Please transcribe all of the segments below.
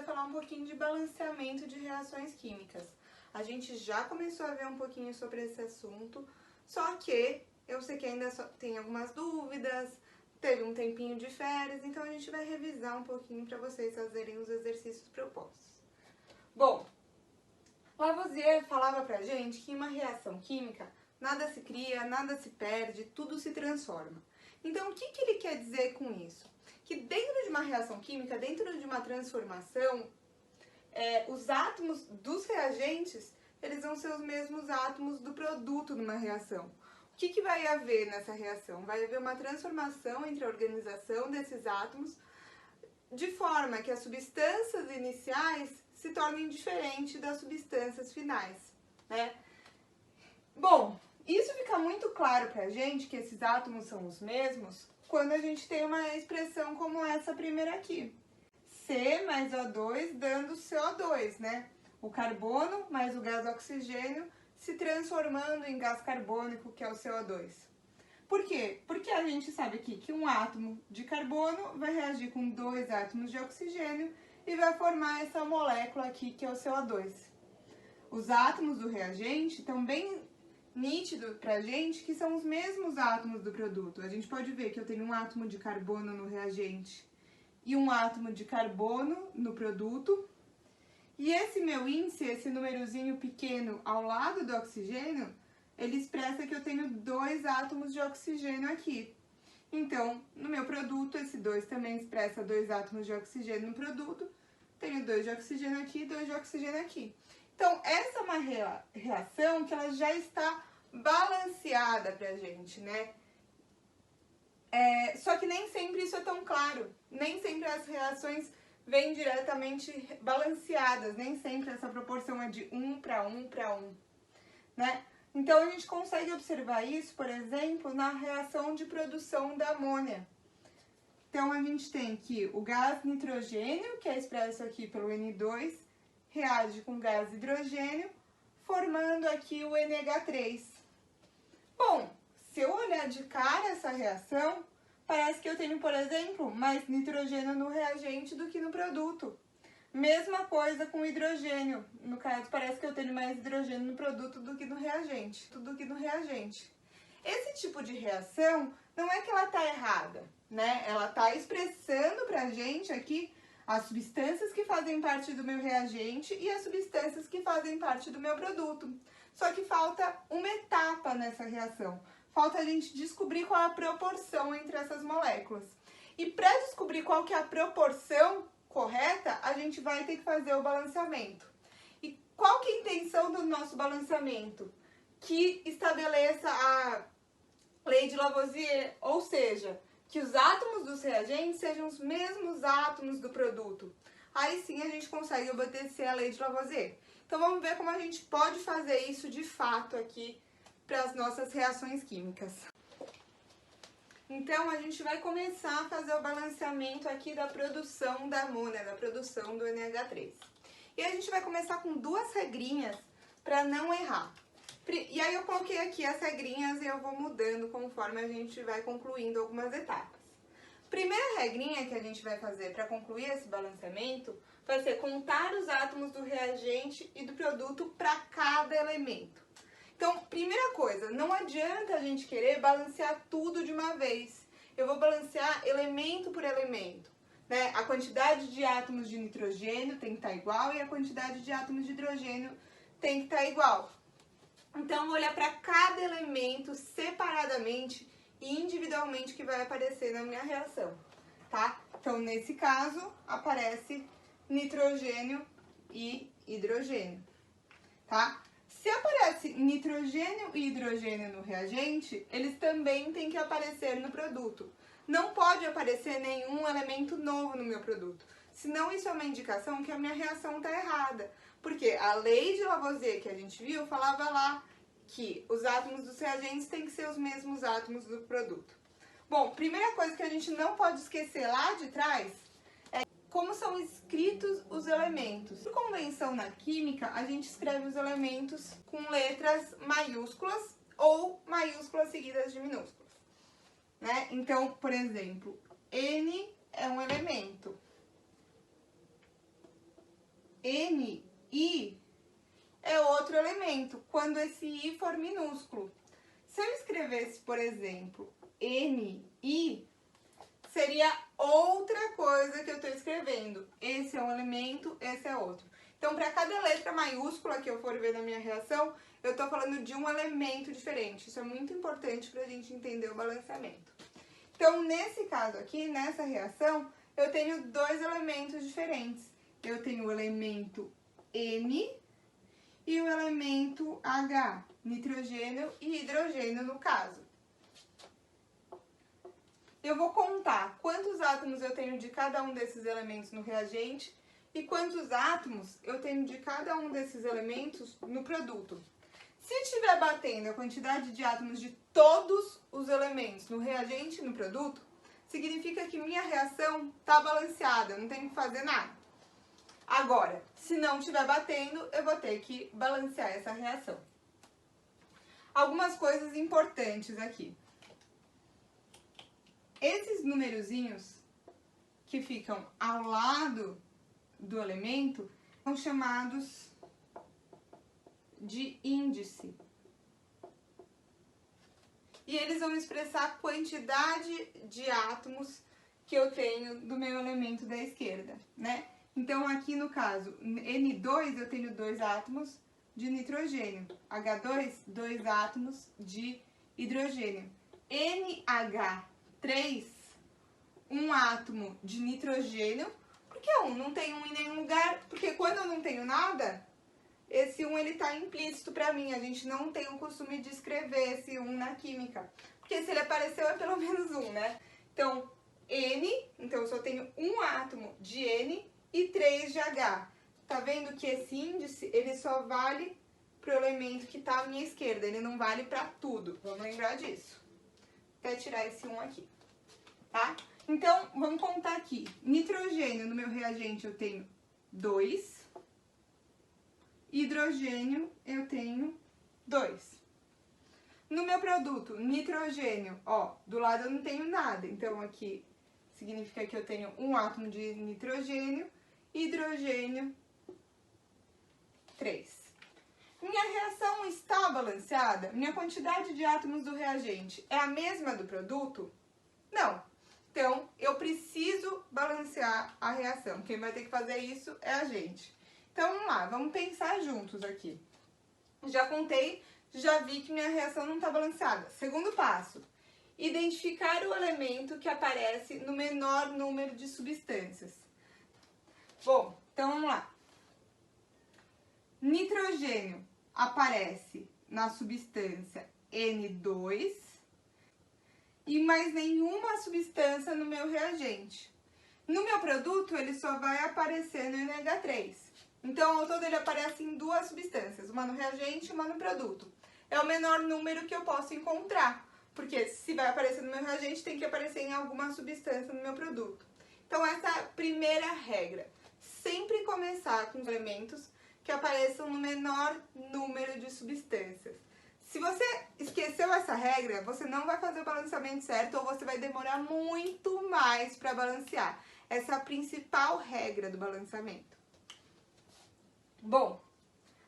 falar um pouquinho de balanceamento de reações químicas. A gente já começou a ver um pouquinho sobre esse assunto, só que eu sei que ainda tem algumas dúvidas, teve um tempinho de férias, então a gente vai revisar um pouquinho para vocês fazerem os exercícios propostos. Bom, Lavoisier falava pra gente que em uma reação química, nada se cria, nada se perde, tudo se transforma. Então, o que ele quer dizer com isso? Que dentro de uma reação química, dentro de uma transformação, os átomos dos reagentes, eles vão ser os mesmos átomos do produto numa reação. O que vai haver nessa reação? Vai haver uma transformação entre a organização desses átomos, de forma que as substâncias iniciais se tornem diferentes das substâncias finais, né? Bom, isso fica muito claro pra gente que esses átomos são os mesmos quando a gente tem uma expressão como essa primeira aqui. C mais O2 dando CO2, né? O carbono mais o gás oxigênio se transformando em gás carbônico, que é o CO2. Por quê? Porque a gente sabe aqui que um átomo de carbono vai reagir com 2 átomos de oxigênio e vai formar essa molécula aqui, que é o CO2. Os átomos do reagente estão bem nítidos pra gente que são os mesmos átomos do produto. A gente pode ver que eu tenho um átomo de carbono no reagente e um átomo de carbono no produto. E esse meu índice, esse númerozinho pequeno ao lado do oxigênio, ele expressa que eu tenho 2 átomos de oxigênio aqui. Então, no meu produto, esse 2 também expressa 2 átomos de oxigênio no produto. Tenho 2 de oxigênio aqui e 2 de oxigênio aqui. Então, essa é uma reação que ela já está balanceada pra gente, né? Só que nem sempre isso é tão claro. Nem sempre as reações vêm diretamente balanceadas. Nem sempre essa proporção é de 1 para 1 para 1, né? Então, a gente consegue observar isso, por exemplo, na reação de produção da amônia. Então, a gente tem aqui o gás nitrogênio, que é expresso aqui pelo N2, reage com gás hidrogênio, formando aqui o NH3. Bom, se eu olhar de cara essa reação, parece que eu tenho, por exemplo, mais nitrogênio no reagente do que no produto. Mesma coisa com hidrogênio. No caso, parece que eu tenho mais hidrogênio no produto do que no reagente. Esse tipo de reação não é que ela está errada, né? Ela está expressando pra gente aqui as substâncias que fazem parte do meu reagente e as substâncias que fazem parte do meu produto. Só que falta uma etapa nessa reação. Falta a gente descobrir qual é a proporção entre essas moléculas. E para descobrir qual que é a proporção correta, a gente vai ter que fazer o balanceamento. E qual que é a intenção do nosso balanceamento? Que estabeleça a lei de Lavoisier, ou seja, que os átomos dos reagentes sejam os mesmos átomos do produto. Aí sim a gente consegue obedecer a lei de Lavoisier. Então vamos ver como a gente pode fazer isso de fato aqui para as nossas reações químicas. Então, a gente vai começar a fazer o balanceamento aqui da produção da amônia, da produção do NH3. E a gente vai começar com 2 regrinhas para não errar. E aí eu coloquei aqui as regrinhas e eu vou mudando conforme a gente vai concluindo algumas etapas. Primeira regrinha que a gente vai fazer para concluir esse balanceamento vai ser contar os átomos do reagente e do produto para cada elemento. Então, primeira coisa, não adianta a gente querer balancear tudo de uma vez. Eu vou balancear elemento por elemento, né? A quantidade de átomos de nitrogênio tem que estar igual e a quantidade de átomos de hidrogênio tem que estar igual. Então, eu vou olhar para cada elemento separadamente e individualmente que vai aparecer na minha reação, tá? Então, nesse caso, aparece nitrogênio e hidrogênio, tá? Se aparece nitrogênio e hidrogênio no reagente, eles também têm que aparecer no produto. Não pode aparecer nenhum elemento novo no meu produto, senão isso é uma indicação que a minha reação está errada. Porque a lei de Lavoisier que a gente viu falava lá que os átomos dos reagentes têm que ser os mesmos átomos do produto. Bom, primeira coisa que a gente não pode esquecer lá de trás é como são escritos os elementos. Por convenção na química, a gente escreve os elementos com letras maiúsculas ou maiúsculas seguidas de minúsculas, né? Então, por exemplo, N é um elemento. NI é outro elemento, quando esse I for minúsculo. Se eu escrevesse, por exemplo, NI, seria outra coisa que eu estou escrevendo. Esse é um elemento, esse é outro. Então, para cada letra maiúscula que eu for ver na minha reação, eu estou falando de um elemento diferente. Isso é muito importante para a gente entender o balanceamento. Então, nesse caso aqui, nessa reação, eu tenho dois elementos diferentes. Eu tenho o elemento N e o elemento H, nitrogênio e hidrogênio no caso. Eu vou contar quantos átomos eu tenho de cada um desses elementos no reagente e quantos átomos eu tenho de cada um desses elementos no produto. Se estiver batendo a quantidade de átomos de todos os elementos no reagente e no produto, significa que minha reação está balanceada, eu não tenho que fazer nada. Agora, se não estiver batendo, eu vou ter que balancear essa reação. Algumas coisas importantes aqui. Esses numerozinhos que ficam ao lado do elemento são chamados de índice. E eles vão expressar a quantidade de átomos que eu tenho do meu elemento da esquerda, né? Então, aqui no caso, N2 eu tenho 2 átomos de nitrogênio. H2, 2 átomos de hidrogênio. NH3, 1 átomo de nitrogênio. Por que 1? Não tem 1 em nenhum lugar. Porque quando eu não tenho nada, esse 1 ele está implícito para mim. A gente não tem o costume de escrever esse 1 na química. Porque se ele apareceu é pelo menos 1, né? Então, N, então eu só tenho 1 átomo de N e 3 de H. Tá vendo que esse índice, ele só vale pro elemento que tá à minha esquerda, ele não vale para tudo. Vamos lembrar disso. Até tirar esse 1 aqui, tá? Então, vamos contar aqui. Nitrogênio no meu reagente eu tenho 2. Hidrogênio eu tenho 2. No meu produto, nitrogênio, ó, do lado eu não tenho nada. Então, aqui significa que eu tenho 1 átomo de nitrogênio, hidrogênio 3. Minha reação está balanceada? Minha quantidade de átomos do reagente é a mesma do produto? Não. Então, eu preciso balancear a reação. Quem vai ter que fazer isso é a gente. Então, vamos lá, vamos pensar juntos aqui. Já contei, já vi que minha reação não está balanceada. Segundo passo, identificar o elemento que aparece no menor número de substâncias. Bom, então vamos lá. Nitrogênio aparece na substância N2 e mais nenhuma substância no meu reagente. No meu produto, ele só vai aparecer no NH3. Então, ao todo, ele aparece em 2 substâncias, uma no reagente e uma no produto. É o menor número que eu posso encontrar, porque se vai aparecer no meu reagente, tem que aparecer em alguma substância no meu produto. Então, essa é a primeira regra. Sempre começar com os elementos que apareçam no menor número de substâncias. Se você esqueceu essa regra, você não vai fazer o balanceamento certo ou você vai demorar muito mais para balancear. Essa é a principal regra do balanceamento. Bom,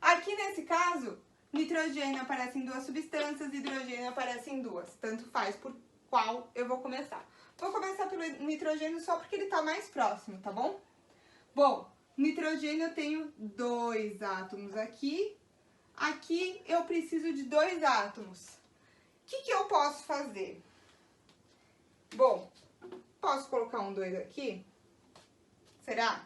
aqui nesse caso, nitrogênio aparece em 2 substâncias, hidrogênio aparece em 2. Tanto faz por qual eu vou começar. Vou começar pelo nitrogênio só porque ele está mais próximo, tá bom? Bom, nitrogênio eu tenho 2 átomos aqui. Aqui eu preciso de 2 átomos. O que eu posso fazer? Bom, posso colocar um 2 aqui? Será?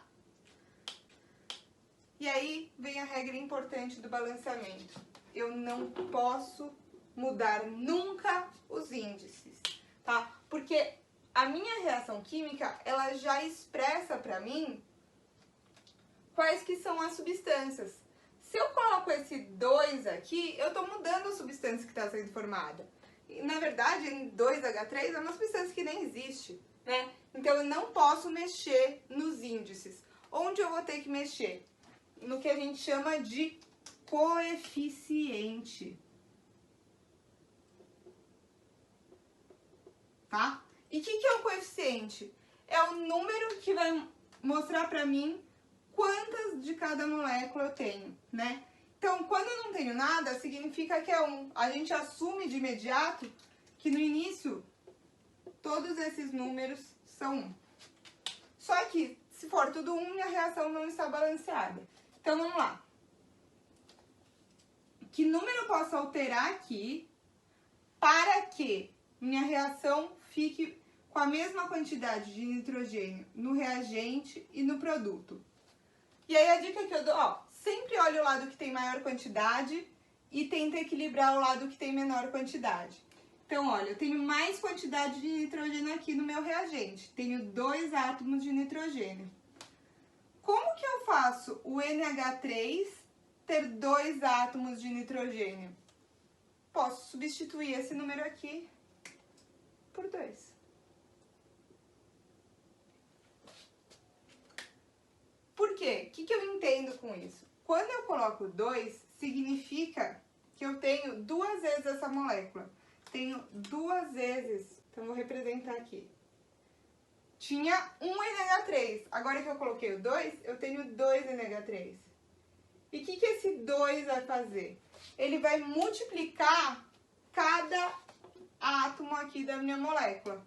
E aí vem a regra importante do balanceamento. Eu não posso mudar nunca os índices, tá? Porque a minha reação química, ela já expressa pra mim quais que são as substâncias. Se eu coloco esse 2 aqui, eu estou mudando a substância que está sendo formada. E, na verdade, 2H3 é uma substância que nem existe, né? Então, eu não posso mexer nos índices. Onde eu vou ter que mexer? No que a gente chama de coeficiente. Tá? E o que é o coeficiente? É o número que vai mostrar para mim quantas de cada molécula eu tenho, né? Então, quando eu não tenho nada, significa que é 1. A gente assume de imediato que no início todos esses números são 1. Só que, se for tudo 1, minha reação não está balanceada. Então, vamos lá. Que número eu posso alterar aqui para que minha reação fique com a mesma quantidade de nitrogênio no reagente e no produto? E aí a dica que eu dou, ó, sempre olhe o lado que tem maior quantidade e tenta equilibrar o lado que tem menor quantidade. Então, olha, eu tenho mais quantidade de nitrogênio aqui no meu reagente. Tenho 2 átomos de nitrogênio. Como que eu faço o NH3 ter 2 átomos de nitrogênio? Posso substituir esse número aqui por 2. Por quê? O que eu entendo com isso? Quando eu coloco 2, significa que eu tenho 2 vezes essa molécula. Tenho 2 vezes, então vou representar aqui. Tinha um NH3, agora que eu coloquei o 2, eu tenho 2 NH3. E o que esse 2 vai fazer? Ele vai multiplicar cada átomo aqui da minha molécula.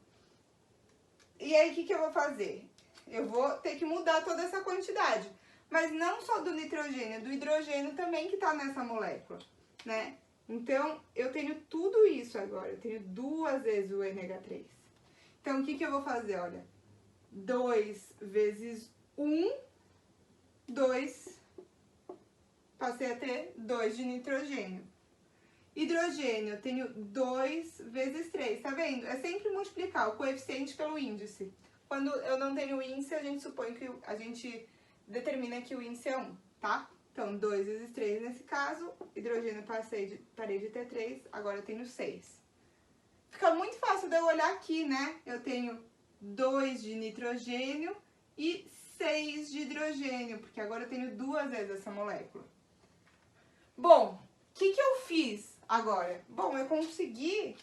E aí, o que eu vou fazer? Eu vou ter que mudar toda essa quantidade. Mas não só do nitrogênio, do hidrogênio também que está nessa molécula, né? Então, eu tenho tudo isso agora. Eu tenho 2 vezes o NH3. Então, o que eu vou fazer? Olha, 2 vezes 1, 2. Passei a ter 2 de nitrogênio. Hidrogênio, eu tenho 2 vezes 3, tá vendo? É sempre multiplicar o coeficiente pelo índice. Quando eu não tenho índice, a gente supõe que a gente determina que o índice é 1, tá? Então, 2 vezes 3 nesse caso, hidrogênio parei de ter 3, agora eu tenho 6. Fica muito fácil de eu olhar aqui, né? Eu tenho 2 de nitrogênio e 6 de hidrogênio, porque agora eu tenho 2 vezes essa molécula. Bom, o que eu fiz agora? Bom, eu consegui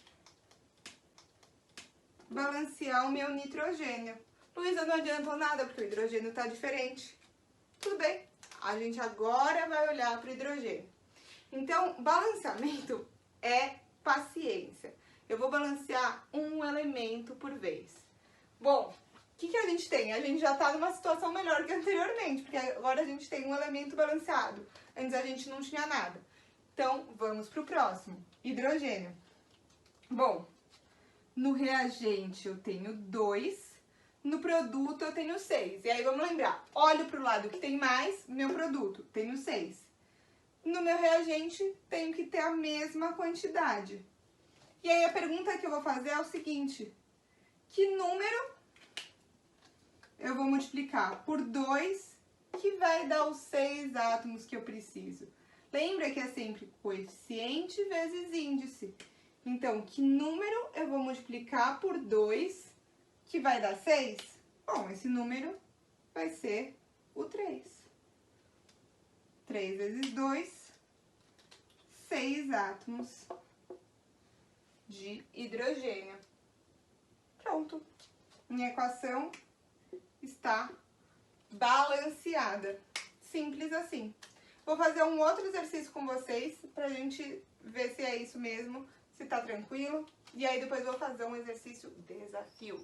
balancear o meu nitrogênio. Luísa, não adiantou nada, porque o hidrogênio está diferente. Tudo bem, a gente agora vai olhar para o hidrogênio. Então, balanceamento é paciência. Eu vou balancear um elemento por vez. Bom, o que a gente tem? A gente já está numa situação melhor que anteriormente, porque agora a gente tem um elemento balanceado. Antes a gente não tinha nada. Então, vamos para o próximo. Hidrogênio. Bom, no reagente eu tenho 2, no produto eu tenho 6. E aí, vamos lembrar, olho para o lado que tem mais, meu produto, tenho 6. No meu reagente, tenho que ter a mesma quantidade. E aí, a pergunta que eu vou fazer é o seguinte: que número eu vou multiplicar por 2 que vai dar os 6 átomos que eu preciso? Lembra que é sempre coeficiente vezes índice. Então, que número eu vou multiplicar por 2 que vai dar 6? Bom, esse número vai ser o 3. 3 vezes 2, 6 átomos de hidrogênio. Pronto. Minha equação está balanceada. Simples assim. Vou fazer um outro exercício com vocês pra gente ver se é isso mesmo, se tá tranquilo. E aí depois vou fazer um exercício desafio.